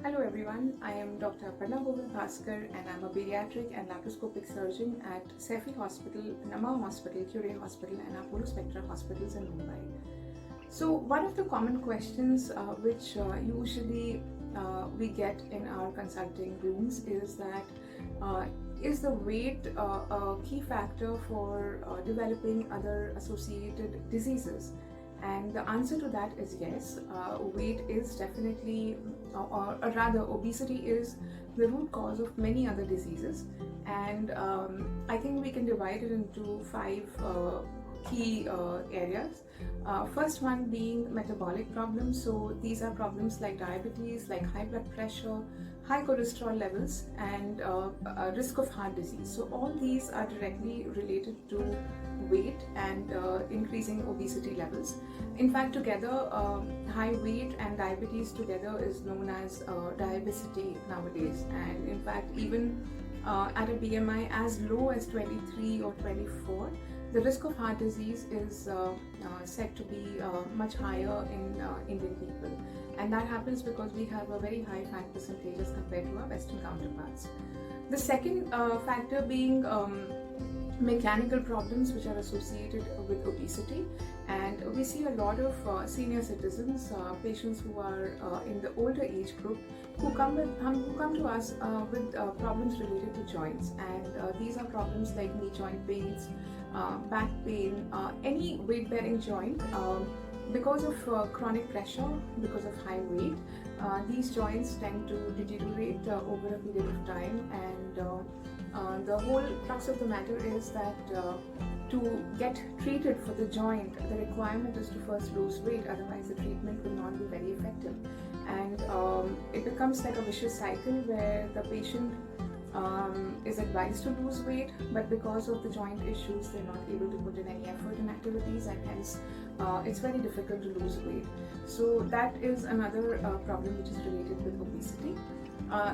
Hello everyone, I am Dr. Aparna Govil Bhasker and I'm a pediatric and laparoscopic surgeon at Sefi Hospital, Nama Hospital, Curie Hospital and Apollo Spectra Hospitals in Mumbai. So one of the common questions which usually we get in our consulting rooms is that is the weight a key factor for developing other associated diseases? And the answer to that is yes. Weight is definitely, or rather, obesity is the root cause of many other diseases. And I think we can divide it into five key areas. First one being metabolic problems. So these are problems like diabetes, like high blood pressure, high cholesterol levels, and risk of heart disease. So all these are directly related to weight and increasing obesity levels. In fact, together, high weight and diabetes together is known as diabesity nowadays. And in fact, even at a BMI as low as 23 or 24, the risk of heart disease is said to be much higher in Indian people. And that happens because we have a very high fat percentage as compared to our Western counterparts. The second factor being mechanical problems which are associated with obesity, and we see a lot of senior citizens, patients who are in the older age group, who come to us with problems related to joints, and these are problems like knee joint pains, back pain, any weight bearing joint. Because of chronic pressure, because of high weight, these joints tend to deteriorate over a period of time, and the whole crux of the matter is that to get treated for the joint, the requirement is to first lose weight, otherwise the treatment will not be very effective. And it becomes like a vicious cycle where the patient is advised to lose weight, but because of the joint issues, they're not able to put in any effort in activities, and hence it's very difficult to lose weight. So that is another problem which is related with obesity.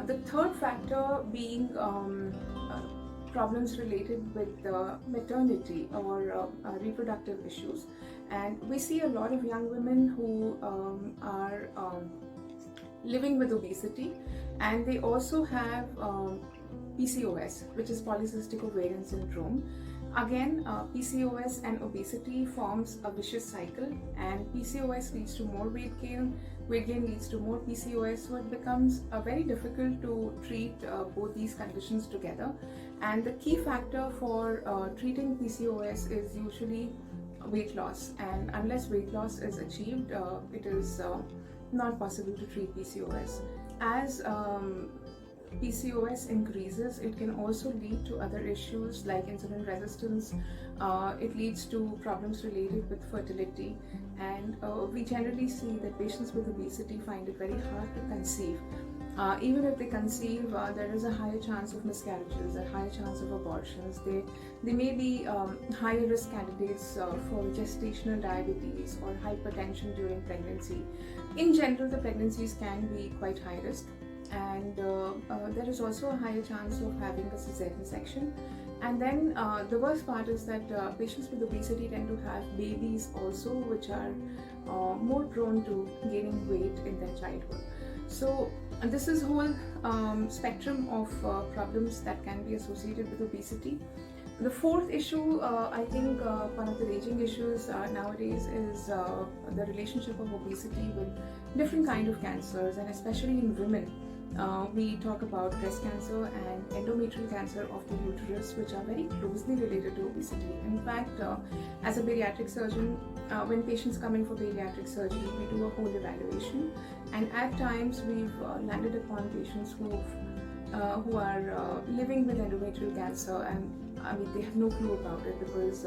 The third factor being problems related with maternity or reproductive issues, and we see a lot of young women who are living with obesity, and they also have PCOS, which is polycystic ovarian syndrome. Again, PCOS and obesity forms a vicious cycle, and PCOS leads to more weight gain leads to more PCOS, so it becomes very difficult to treat both these conditions together. And the key factor for treating PCOS is usually weight loss, and unless weight loss is achieved, it is not possible to treat PCOS. As PCOS increases, it can also lead to other issues like insulin resistance. It leads to problems related with fertility, and we generally see that patients with obesity find it very hard to conceive. Even if they conceive, there is a higher chance of miscarriages, a higher chance of abortions. They may be higher risk candidates for gestational diabetes or hypertension during pregnancy. In general, the pregnancies can be quite high risk, and there is also a higher chance of having a cesarean section. And then the worst part is that patients with obesity tend to have babies also, which are more prone to gaining weight in their childhood. So this is whole spectrum of problems that can be associated with obesity. The fourth issue, I think one of the raging issues nowadays is the relationship of obesity with different kind of cancers, and especially in women. We talk about breast cancer and endometrial cancer of the uterus, which are very closely related to obesity. In fact, as a pediatric surgeon, when patients come in for pediatric surgery, we do a whole evaluation, and at times we've landed upon patients who are living with endometrial cancer, and I mean, they have no clue about it because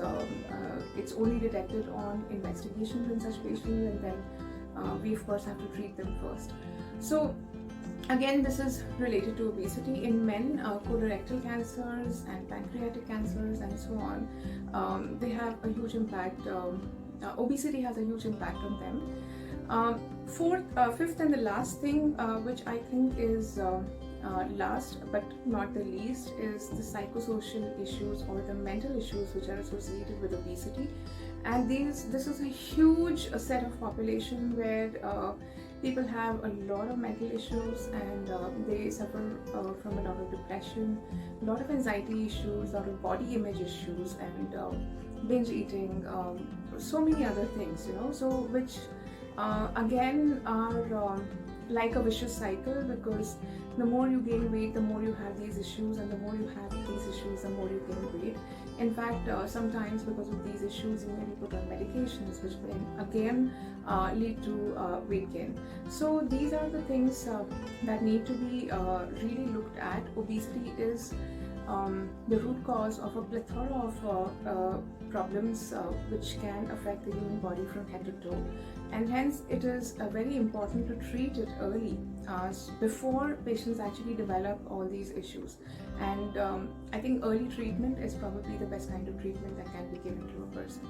it's only detected on investigations in such patients, and then we of course have to treat them first. So again, this is related to obesity. In men, colorectal cancers and pancreatic cancers and so on, they have a huge impact. Obesity has a huge impact on them. Fifth and the last thing, which I think is last but not the least, is the psychosocial issues or the mental issues which are associated with obesity. And this is a huge set of population where People have a lot of mental issues, and they suffer from a lot of depression, a lot of anxiety issues, a lot of body image issues, and binge eating, so many other things, so which again are like a vicious cycle, because the more you gain weight, the more you have these issues, and the more you have these issues, the more you gain weight. In fact, sometimes because of these issues, you may be put on medications, which then again lead to weight gain. So these are the things that need to be really looked at. Obesity is the root cause of a plethora of problems which can affect the human body from head to toe, and hence it is very important to treat it early, before patients actually develop all these issues. And I think early treatment is probably the best kind of treatment that can be given to a person.